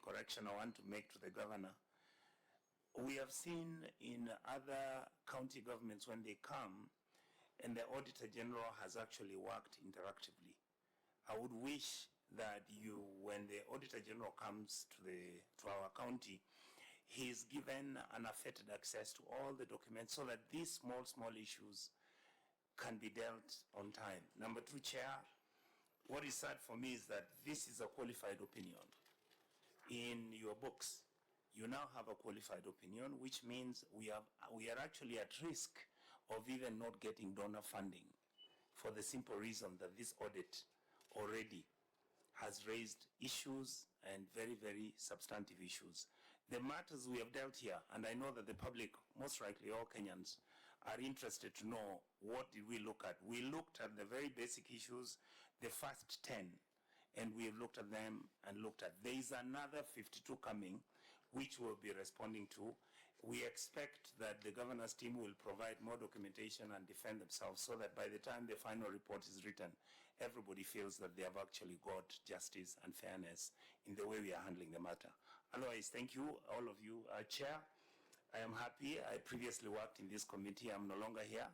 correction I want to make to the governor. We have seen in other county governments when they come, and the Auditor General has actually worked interactively. I would wish that when the Auditor General comes to our county, he is given unaffected access to all the documents so that these small issues can be dealt on time. Number two, Chair, what is sad for me is that this is a qualified opinion. In your books, you now have a qualified opinion, which means we are actually at risk of even not getting donor funding for the simple reason that this audit already has raised issues and very substantive issues. The matters we have dealt here, and I know that the public, most likely all Kenyans, are interested to know what did we look at. We looked at the very basic issues, the first 10, and we have looked at them and there is another 52 coming, which we'll be responding to. We expect that the governor's team will provide more documentation and defend themselves so that by the time the final report is written, everybody feels that they have actually got justice and fairness in the way we are handling the matter. Otherwise, thank you, all of you. Chair, I am happy. I previously worked in this committee. I'm no longer here,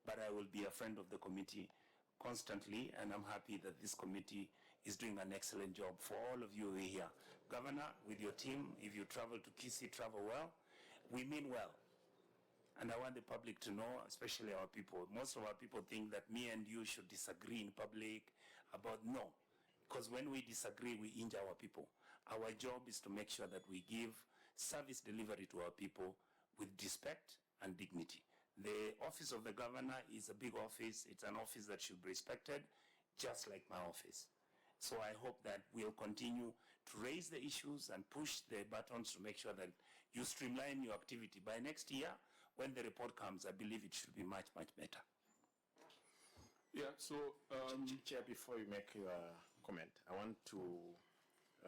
but I will be a friend of the committee constantly, and I'm happy that this committee is doing an excellent job for all of you who are here. Governor, with your team, if you travel to Kisii, travel well. We mean well. And I want the public to know, especially our people. Most of our people think that me and you should disagree in public no. Because when we disagree, we injure our people. Our job is to make sure that we give service delivery to our people with respect and dignity. The office of the governor is a big office. It's an office that should be respected, just like my office. So I hope that we'll continue to raise the issues and push the buttons to make sure that you streamline your activity. By next year, when the report comes, I believe it should be much better. Yeah, so... Chair, before you make your comment, I want to